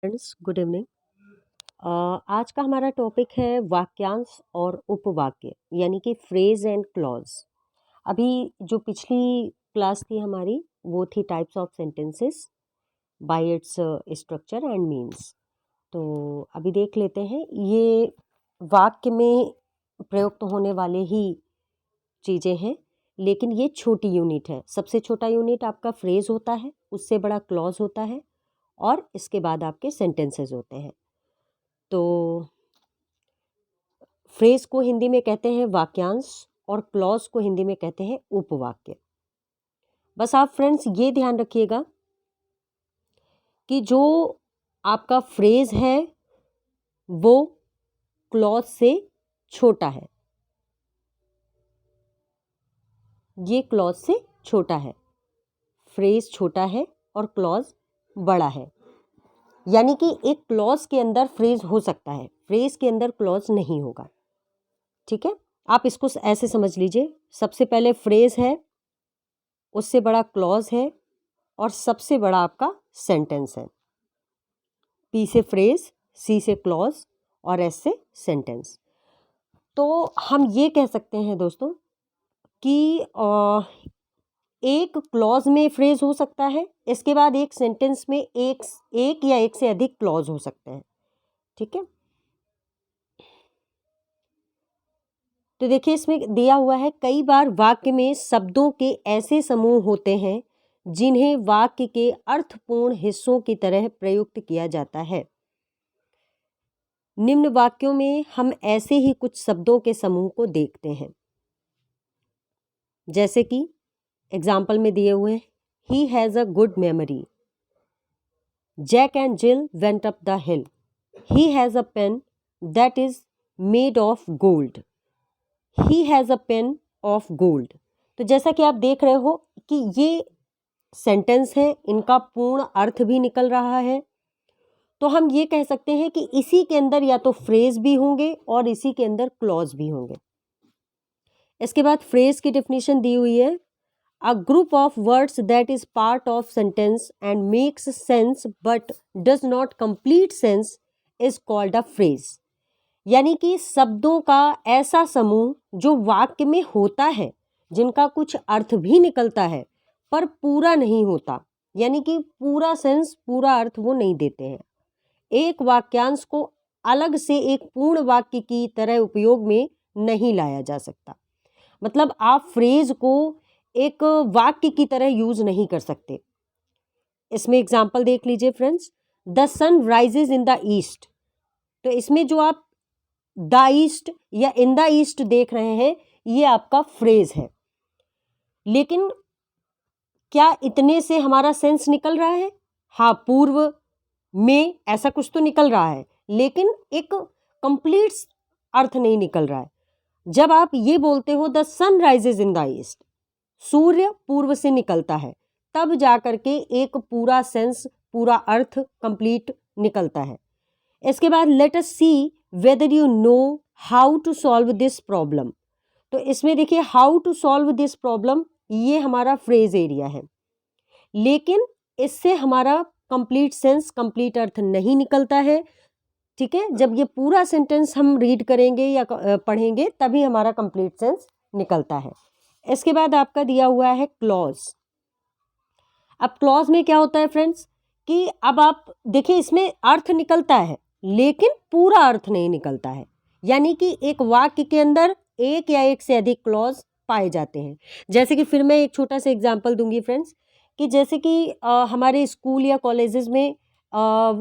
Friends, good evening. आज का हमारा टॉपिक है वाक्यांश और उपवाक्य, यानी कि फ्रेज एंड क्लॉज। अभी जो पिछली क्लास थी हमारी, वो थी types of sentences bye its structure and means. तो अभी देख लेते हैं, ये वाक्य में प्रयुक्त होने वाले ही चीज़ें हैं, लेकिन ये छोटी यूनिट है। सबसे छोटा यूनिट आपका फ्रेज होता है, उससे बड़ा क्लॉज होता है, और इसके बाद आपके सेंटेंसेस होते हैं। तो फ्रेज को हिंदी में कहते हैं वाक्यांश और क्लॉज को हिंदी में कहते हैं उपवाक्य। बस आप फ्रेंड्स ये ध्यान रखिएगा कि जो आपका फ्रेज है वो क्लॉज से छोटा है। ये क्लॉज से छोटा है, फ्रेज छोटा है और क्लॉज बड़ा है। यानी कि एक क्लॉज के अंदर फ्रेज हो सकता है, फ्रेज के अंदर क्लॉज नहीं होगा। ठीक है, आप इसको ऐसे समझ लीजिए, सबसे पहले फ्रेज है, उससे बड़ा क्लॉज है, और सबसे बड़ा आपका सेंटेंस है। पी से फ्रेज, सी से क्लॉज और एस से सेंटेंस। तो हम ये कह सकते हैं दोस्तों कि एक क्लॉज में फ्रेज हो सकता है, इसके बाद एक सेंटेंस में एक या एक से अधिक क्लॉज हो सकते हैं। ठीक है, तो देखिए इसमें दिया हुआ है, कई बार वाक्य में शब्दों के ऐसे समूह होते हैं जिन्हें वाक्य के अर्थपूर्ण हिस्सों की तरह प्रयुक्त किया जाता है। निम्न वाक्यों में हम ऐसे ही कुछ शब्दों के समूह को देखते हैं, जैसे कि एग्जाम्पल में दिए हुए हैं, he has a good memory, Jack and Jill went up the hill, he has a pen that is made of gold, he has a pen of gold. तो जैसा कि आप देख रहे हो कि ये सेंटेंस है, इनका पूर्ण अर्थ भी निकल रहा है। तो हम ये कह सकते हैं कि इसी के अंदर या तो फ्रेज भी होंगे और इसी के अंदर क्लॉज भी होंगे। इसके बाद फ्रेज की डेफिनेशन दी हुई है, a group of words that is part of sentence and makes sense but does not complete sense is called a phrase. यानी कि शब्दों का ऐसा समूह जो वाक्य में होता है, जिनका कुछ अर्थ भी निकलता है पर पूरा नहीं होता, यानी कि पूरा सेंस, पूरा अर्थ वो नहीं देते हैं। एक वाक्यांश को अलग से एक पूर्ण वाक्य की तरह उपयोग में नहीं लाया जा सकता। मतलब आप फ्रेज को एक वाक्य की तरह यूज नहीं कर सकते। इसमें एग्जाम्पल देख लीजिए friends, the sun rises in the east. तो इसमें जो आप द ईस्ट या इन द ईस्ट देख रहे हैं, ये आपका फ्रेज है। लेकिन क्या इतने से हमारा सेंस निकल रहा है? हाँ, पूर्व में ऐसा कुछ तो निकल रहा है, लेकिन एक कंप्लीट अर्थ नहीं निकल रहा है। जब आप ये बोलते हो the sun rises in the east, सूर्य पूर्व से निकलता है, तब जाकर के एक पूरा सेंस, पूरा अर्थ कंप्लीट निकलता है। इसके बाद let us see whether you know how to solve this problem. तो इसमें देखिए, how to solve this problem, ये हमारा फ्रेज एरिया है, लेकिन इससे हमारा कंप्लीट सेंस, कंप्लीट अर्थ नहीं निकलता है। ठीक है, जब ये पूरा सेंटेंस हम रीड करेंगे या पढ़ेंगे तभी हमारा कंप्लीट सेंस निकलता है। इसके बाद आपका दिया हुआ है क्लॉज। अब क्लॉज में क्या होता है फ्रेंड्स, कि अब आप देखिए इसमें अर्थ निकलता है लेकिन पूरा अर्थ नहीं निकलता है। यानी कि एक वाक्य के अंदर एक या एक से अधिक क्लॉज पाए जाते हैं। जैसे कि फिर मैं एक छोटा सा एग्जांपल दूंगी फ्रेंड्स, कि जैसे कि हमारे स्कूल या कॉलेजेस में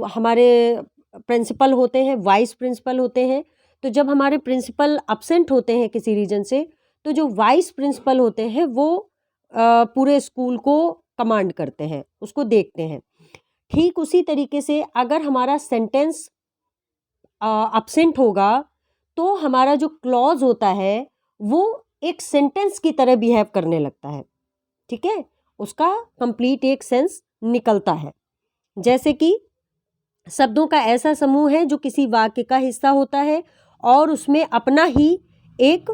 हमारे प्रिंसिपल होते हैं, वाइस प्रिंसिपल होते हैं। तो जब हमारे प्रिंसिपल अब्सेंट होते हैं किसी रीजन से, तो जो वाइस प्रिंसिपल होते हैं वो पूरे स्कूल को कमांड करते हैं, उसको देखते हैं। ठीक उसी तरीके से अगर हमारा सेंटेंस अब्सेंट होगा, तो हमारा जो क्लॉज होता है वो एक सेंटेंस की तरह बिहेव करने लगता है। ठीक है, उसका कंप्लीट एक सेंस निकलता है। जैसे कि शब्दों का ऐसा समूह है जो किसी वाक्य का हिस्सा होता है और उसमें अपना ही एक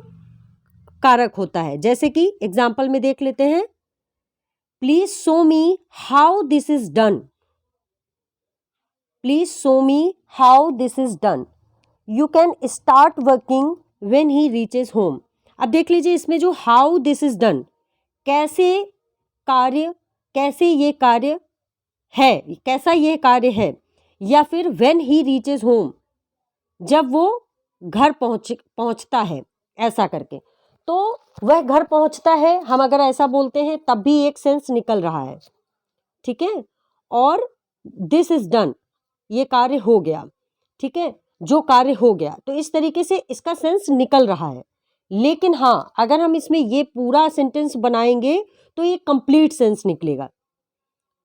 कारक होता है। जैसे कि एग्जाम्पल में देख लेते हैं, please show me how this is done. Please show me how this is done. You can start working when he reaches home. अब देख लीजिए इसमें जो हाउ दिस इज डन, कैसे ये कार्य है, कैसा ये कार्य है, या फिर व्हेन ही रीचेज होम, जब वो घर पहुंचता है, ऐसा करके। तो वह घर पहुंचता है, हम अगर ऐसा बोलते हैं तब भी एक सेंस निकल रहा है, ठीक है। और दिस इज डन, ये कार्य हो गया, ठीक है, जो कार्य हो गया, तो इस तरीके से इसका सेंस निकल रहा है। लेकिन हाँ, अगर हम इसमें ये पूरा सेंटेंस बनाएंगे तो ये कंप्लीट सेंस निकलेगा।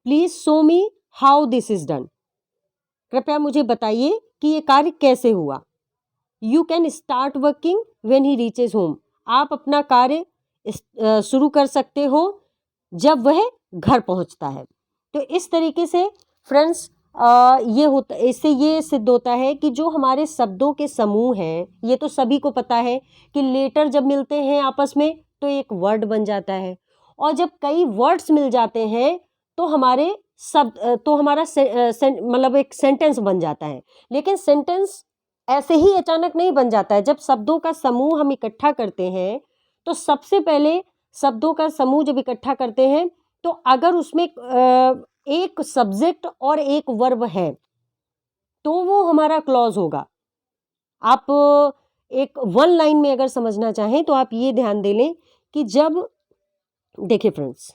Please show me how this is done, कृपया मुझे बताइए कि ये कार्य कैसे हुआ। You can start working when he reaches home, आप अपना कार्य शुरू कर सकते हो जब वह घर पहुंचता है। तो इस तरीके से फ्रेंड्स ये होता, इससे ये सिद्ध होता है कि जो हमारे शब्दों के समूह हैं, ये तो सभी को पता है कि लेटर जब मिलते हैं आपस में तो एक वर्ड बन जाता है, और जब कई वर्ड्स मिल जाते हैं तो हमारे हमारा मतलब एक सेंटेंस बन जाता है। लेकिन सेंटेंस ऐसे ही अचानक नहीं बन जाता है। जब शब्दों का समूह हम इकट्ठा करते हैं तो सबसे पहले शब्दों का समूह जब इकट्ठा करते हैं तो अगर उसमें एक सब्जेक्ट और एक वर्ब है तो वो हमारा क्लॉज होगा। आप एक वन लाइन में अगर समझना चाहें तो आप ये ध्यान दे लें कि देखिए फ्रेंड्स,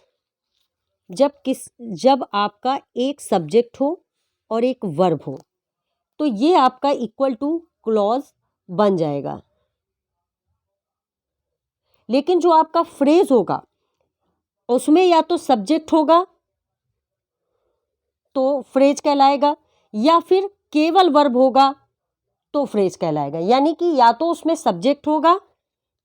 जब आपका एक सब्जेक्ट हो और एक वर्ब हो तो ये आपका इक्वल टू क्लॉज बन जाएगा। लेकिन जो आपका फ्रेज होगा उसमें या तो सब्जेक्ट होगा तो फ्रेज कहलाएगा, या फिर केवल वर्ब होगा तो फ्रेज कहलाएगा। यानी कि या तो उसमें सब्जेक्ट होगा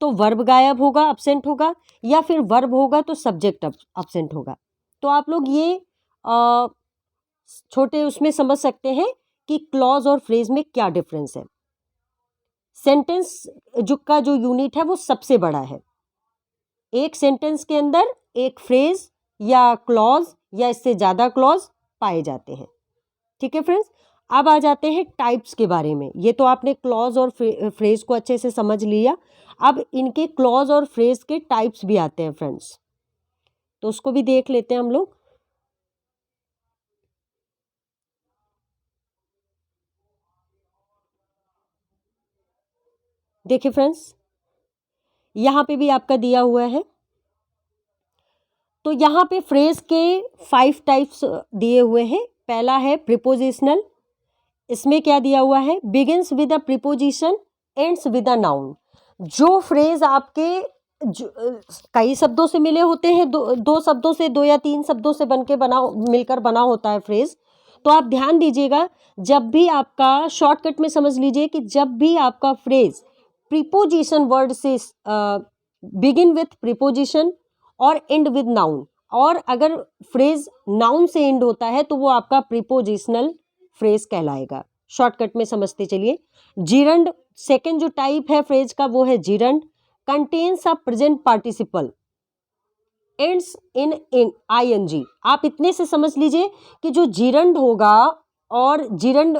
तो वर्ब गायब होगा, एब्सेंट होगा, या फिर वर्ब होगा तो सब्जेक्ट एब्सेंट होगा। तो आप लोग ये छोटे उसमें समझ सकते हैं कि क्लॉज और फ्रेज में क्या डिफरेंस है। सेंटेंस जो यूनिट है वो सबसे बड़ा है। एक सेंटेंस के अंदर एक फ्रेज या क्लॉज या इससे ज़्यादा क्लॉज पाए जाते हैं, ठीक है फ्रेंड्स। अब आ जाते हैं टाइप्स के बारे में। ये तो आपने क्लॉज और फ्रेज को अच्छे से समझ लिया। अब इनके क्लॉज और फ्रेज के टाइप्स भी आते हैं फ्रेंड्स, तो उसको भी देख लेते हैं हम लोग। देखिए फ्रेंड्स, यहाँ पे भी आपका दिया हुआ है। तो यहाँ पे फ्रेज के 5 टाइप्स दिए हुए हैं। पहला है प्रीपोजिशनल। इसमें क्या दिया हुआ है, begins with a preposition, ends with a noun. जो फ्रेज आपके कई शब्दों से मिले होते हैं, दो शब्दों से, 2 या 3 शब्दों से मिलकर बना होता है फ्रेज। तो आप ध्यान दीजिएगा, जब भी आपका शॉर्टकट में समझ लीजिए कि जब भी आपका फ्रेज प्रीपोजिशन वर्ड से बिगिन विथ प्रीपोजिशन और एंड विद नाउन, और अगर फ्रेज नाउन से एंड होता है तो वो आपका प्रीपोजिशनल फ्रेज कहलाएगा। शॉर्टकट में समझते चलिए। जीरंड, सेकंड जो टाइप है फ्रेज का वो है gerund. Contains a present participle, ends in ING. आप इतने से समझ लीजिए कि जो जीरंड होगा और जीरंड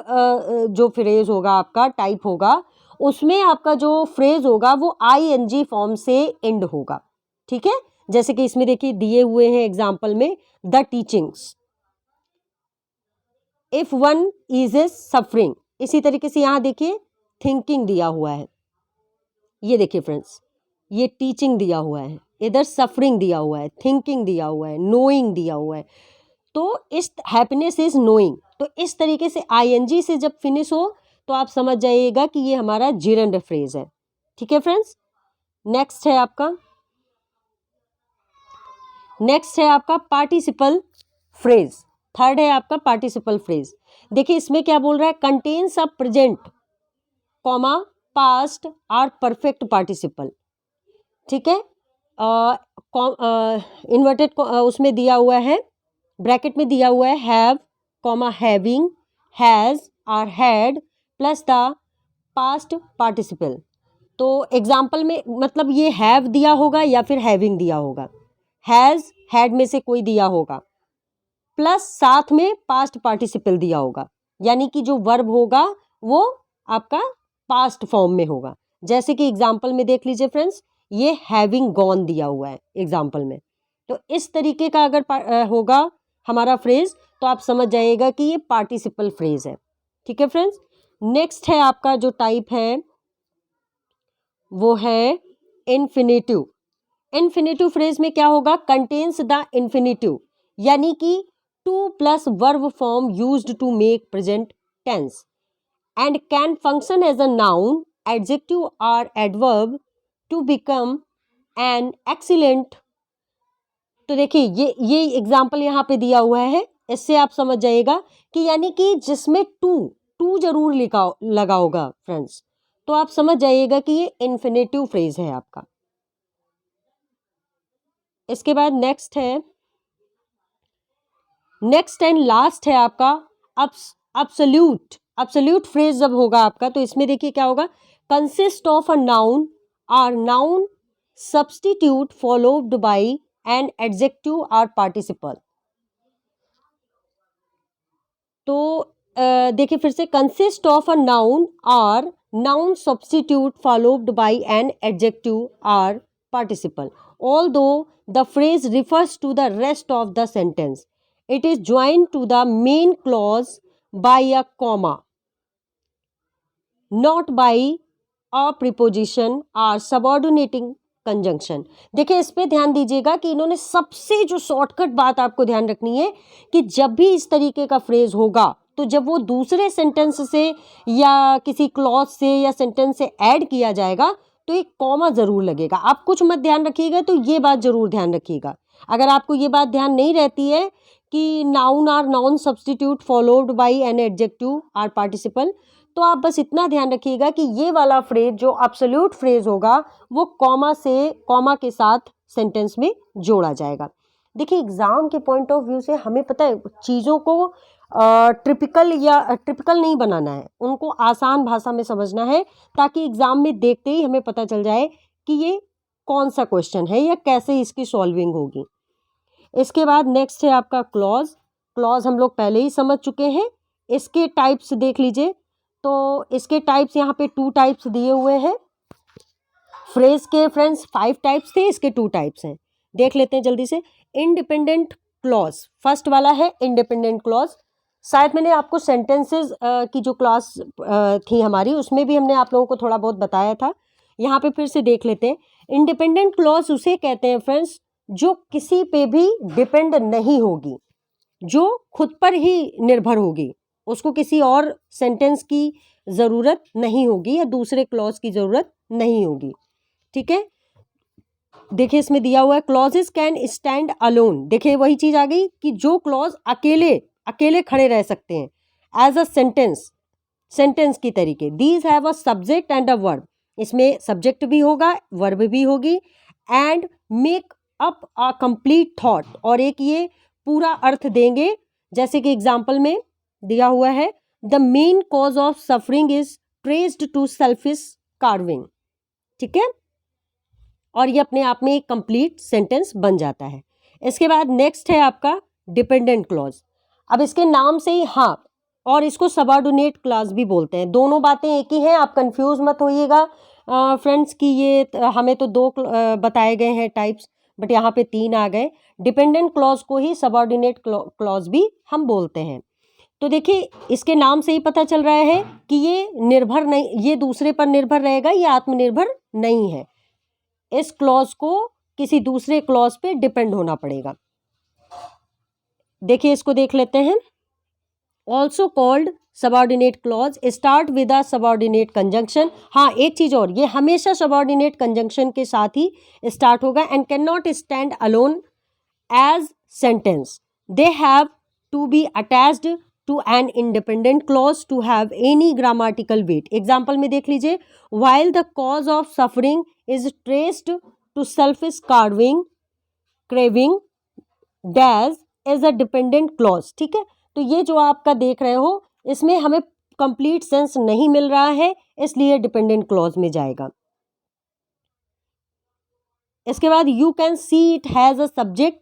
जो फ्रेज होगा आपका टाइप होगा, उसमें आपका जो फ्रेज होगा वो आईएनजी फॉर्म से एंड होगा, ठीक है। जैसे कि इसमें देखिए दिए हुए हैं एग्जाम्पल में, the teachings, if one is suffering. इसी तरीके से यहाँ देखिए थिंकिंग दिया हुआ है। ये देखिए फ्रेंड्स, ये टीचिंग दिया हुआ है, इधर सफरिंग दिया हुआ है, थिंकिंग दिया हुआ है, नोइंग दिया हुआ है। तो इस हैप्पीनेस इज नोइंग। तो इस तरीके से आईएनजी से जब फिनिश हो तो आप समझ जाइएगा कि ये हमारा जीरंड फ्रेज है, ठीक है फ्रेंड्स। नेक्स्ट है आपका पार्टिसिपल फ्रेज। थर्ड है आपका पार्टिसिपल फ्रेज। देखिए इसमें क्या बोल रहा है, contains a present comma past और परफेक्ट पार्टिसिपल, ठीक है। इन्वर्टेड उसमें दिया हुआ है, ब्रैकेट में दिया हुआ है हैव कॉमा हैविंग, हैज और had plus the past participle. तो एग्जाम्पल में मतलब ये हैव दिया होगा या फिर हैविंग दिया होगा, हैज हैड में से कोई दिया होगा, प्लस साथ में पास्ट पार्टिसिपल दिया होगा, यानी कि जो वर्ब होगा वो आपका पास्ट फॉर्म में होगा। जैसे कि एग्जाम्पल में देख लीजिए फ्रेंड्स, ये हैविंग गॉन दिया हुआ है एग्जाम्पल में, तो इस तरीके का अगर होगा हमारा फ्रेज तो आप समझ जाइएगा कि ये पार्टिसिपल फ्रेज है। ठीक है फ्रेंड्स, नेक्स्ट है आपका जो टाइप है वो है इन्फिनेटिव। इन्फिनेटिव फ्रेज में क्या होगा, कंटेन्स द इन्फिनेटिव, यानी कि to plus verb form used to make present tense and can function as a noun, adjective or adverb to become an excellent। तो देखिए ये एग्जाम्पल यहाँ पे दिया हुआ है, इससे आप समझ जाइएगा कि यानी कि जिसमें टू जरूर लगा होगा फ्रेंड्स, तो आप समझ जाइएगा कि ये इन्फिनेटिव फ्रेज है आपका। इसके बाद नेक्स्ट एंड लास्ट है आपका अब्सोल्यूट फ्रेज जब होगा आपका, तो इसमें देखिए क्या होगा, consist of a noun or noun substitute followed by an adjective or participle. तो देखिए फिर से, consist of a noun or noun substitute followed by an adjective or participle, although the phrase refers to the rest of the sentence, it is joined to the main clause by a comma, not by a preposition or subordinating conjunction। देखिए इस पे ध्यान दीजिएगा कि इन्होंने सबसे जो shortcut बात आपको ध्यान रखनी है कि जब भी इस तरीके का फ्रेज होगा तो जब वो दूसरे सेंटेंस से या किसी क्लॉज से या सेंटेंस से ऐड किया जाएगा तो एक कॉमा जरूर लगेगा। आप कुछ मत ध्यान रखिएगा, तो ये बात जरूर ध्यान रखिएगा। अगर आपको ये बात ध्यान नहीं रहती है कि noun or noun substitute followed by an adjective or participle, तो आप बस इतना ध्यान रखिएगा कि ये वाला फ्रेज जो एब्सोल्यूट फ्रेज होगा वो कॉमा के साथ सेंटेंस में जोड़ा जाएगा। देखिए एग्जाम के पॉइंट ऑफ व्यू से हमें पता है चीज़ों को ट्रिपिकल नहीं बनाना है, उनको आसान भाषा में समझना है ताकि एग्जाम में देखते ही हमें पता चल जाए कि ये कौन सा क्वेश्चन है या कैसे इसकी सॉल्विंग होगी। इसके बाद नेक्स्ट है आपका क्लॉज हम लोग पहले ही समझ चुके हैं। इसके टाइप्स देख लीजिए, तो इसके टाइप्स यहाँ पे 2 टाइप्स दिए हुए हैं। फ्रेज के फ्रेंड्स 5 टाइप्स थे, इसके 2 टाइप्स हैं, देख लेते हैं जल्दी से। इंडिपेंडेंट क्लॉज, फर्स्ट वाला है इंडिपेंडेंट क्लॉज। शायद मैंने आपको सेंटेंसेस की जो क्लास थी हमारी उसमें भी हमने आप लोगों को थोड़ा बहुत बताया था, यहाँ पे फिर से देख लेते हैं। इंडिपेंडेंट क्लॉज उसे कहते हैं फ्रेंड्स जो किसी पे भी डिपेंड नहीं होगी, जो खुद पर ही निर्भर होगी, उसको किसी और सेंटेंस की ज़रूरत नहीं होगी या दूसरे क्लॉज की ज़रूरत नहीं होगी। ठीक है, देखिए इसमें दिया हुआ है क्लॉजेस कैन स्टैंड अलोन। देखिए वही चीज़ आ गई कि जो क्लॉज अकेले खड़े रह सकते हैं एज अ सेंटेंस की तरीके। These have a subject and a verb, इसमें सब्जेक्ट भी होगा वर्ब भी होगी, and make up a complete thought, और एक ये पूरा अर्थ देंगे। जैसे कि एग्जाम्पल में दिया हुआ है, the main cause of suffering is traced to selfish craving. ठीक है, और ये अपने आप में एक कंप्लीट सेंटेंस बन जाता है। इसके बाद नेक्स्ट है आपका डिपेंडेंट क्लॉज। अब इसके नाम से ही हाँ, और इसको सबऑर्डिनेट क्लॉज भी बोलते हैं, दोनों बातें एक ही हैं, आप कंफ्यूज मत होइएगा फ्रेंड्स कि ये हमें तो 2 बताए गए हैं टाइप्स, बट यहाँ पे 3 आ गए। डिपेंडेंट क्लॉज को ही सबऑर्डिनेट क्लॉज भी हम बोलते हैं। तो देखिए इसके नाम से ही पता चल रहा है कि ये निर्भर नहीं, ये दूसरे पर निर्भर रहेगा, ये आत्मनिर्भर नहीं है, इस क्लॉज को किसी दूसरे क्लॉज पे डिपेंड होना पड़ेगा। देखिए इसको देख लेते हैं। Also called subordinate clause start with a subordinate conjunction. हाँ, एक चीज और, ये हमेशा सबऑर्डिनेट कंजंक्शन के साथ ही स्टार्ट होगा, and can not stand alone as sentence, they have to be attached to an independent clause to have any grammatical weight. Example में देख लीजिए, while the cause of suffering is traced to selfish craving dash is a dependent clause। ठीक है, तो ये जो आपका देख रहे हो इसमें हमें कंप्लीट सेंस नहीं मिल रहा है, इसलिए डिपेंडेंट क्लॉज में जाएगा। इसके बाद you can see it has a subject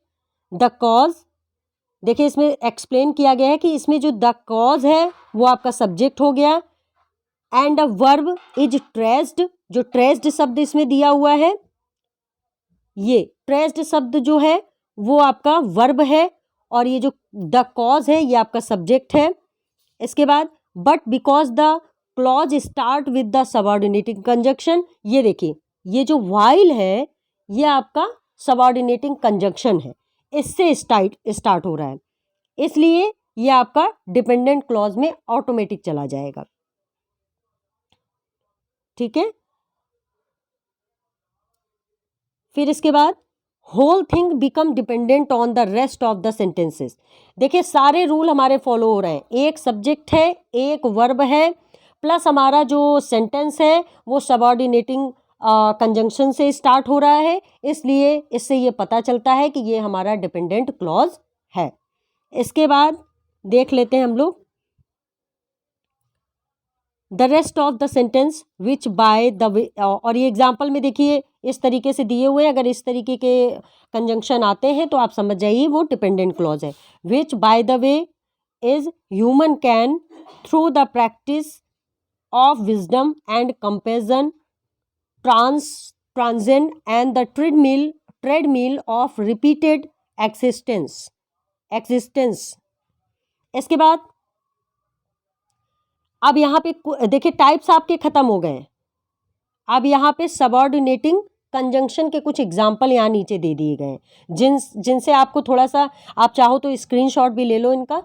the cause. देखिए इसमें एक्सप्लेन किया गया है कि इसमें जो द कॉज है वो आपका सब्जेक्ट हो गया। And a verb is traced, जो ट्रेस्ड शब्द इसमें दिया हुआ है, ये ट्रेस्ड शब्द जो है वो आपका वर्ब है, और ये जो द कॉज है ये आपका सब्जेक्ट है। इसके बाद but because the clause start with the subordinating conjunction, ये देखिए ये जो वाइल है ये आपका सबऑर्डिनेटिंग कंजक्शन है, इससे स्टार्ट हो रहा है, इसलिए ये आपका डिपेंडेंट क्लॉज में ऑटोमेटिक चला जाएगा। ठीक है, फिर इसके बाद whole thing become dependent on the rest of the sentences. देखिए सारे रूल हमारे फॉलो हो रहे हैं, एक सब्जेक्ट है, एक वर्ब है, प्लस हमारा जो सेंटेंस है वो सबऑर्डिनेटिंग कंजंक्शन से स्टार्ट हो रहा है, इसलिए इससे ये पता चलता है कि ये हमारा डिपेंडेंट क्लॉज है। इसके बाद देख लेते हैं हम लोग the rest of the sentence which by the way, और ये एग्जाम्पल में देखिए इस तरीके से दिए हुए हैं, अगर इस तरीके के कंजंक्शन आते हैं तो आप समझ जाइए वो डिपेंडेंट क्लॉज है। विच by the way is human can through the practice of wisdom and comparison transcend and the treadmill of repeated existence. इसके बाद अब यहाँ पे देखिए टाइप्स आपके खत्म हो गए। अब यहाँ पे सबऑर्डिनेटिंग कंजंक्शन के कुछ एग्जाम्पल यहाँ नीचे दे दिए गए जिनसे आपको थोड़ा सा, आप चाहो तो स्क्रीनशॉट भी ले लो इनका,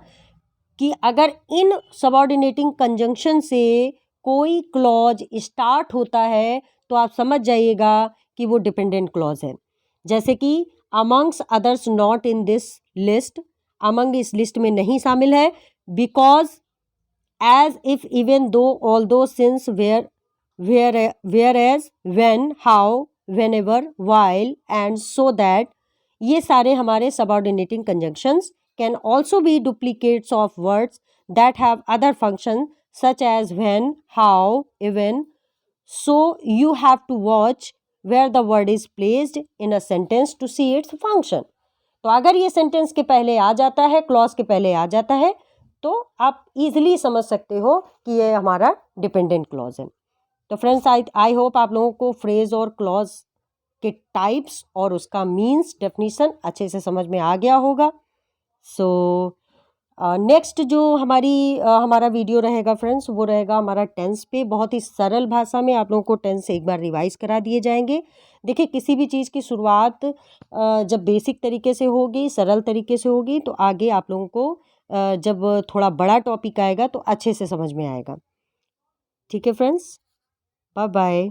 कि अगर इन सबऑर्डिनेटिंग कंजंक्शन से कोई क्लॉज स्टार्ट होता है तो आप समझ जाइएगा कि वो डिपेंडेंट क्लॉज है। जैसे कि amongst others not in this list, among इस लिस्ट में नहीं शामिल है, because, as if, even though, although, since, whereas, when, how, whenever, while and so that, ये सारे हमारे subordinating conjunctions can also be duplicates of words that have other functions such as when, how, even. So you have to watch where the word is placed in a sentence to see its function. तो अगर ये sentence के पहले आ जाता है, clause के पहले आ जाता है, तो आप इजीली समझ सकते हो कि ये हमारा डिपेंडेंट क्लॉज है। तो फ्रेंड्स आई होप आप लोगों को फ्रेज और क्लॉज के टाइप्स और उसका मीन्स डेफिनीशन अच्छे से समझ में आ गया होगा। सो नेक्स्ट जो हमारा वीडियो रहेगा फ्रेंड्स, वो रहेगा हमारा टेंस पे। बहुत ही सरल भाषा में आप लोगों को टेंस एक बार रिवाइज करा दिए जाएंगे। देखिए किसी भी चीज़ की शुरुआत जब बेसिक तरीके से होगी, सरल तरीके से होगी, तो आगे आप लोगों को जब थोड़ा बड़ा टॉपिक आएगा तो अच्छे से समझ में आएगा। ठीक है फ्रेंड्स, बाय बाय।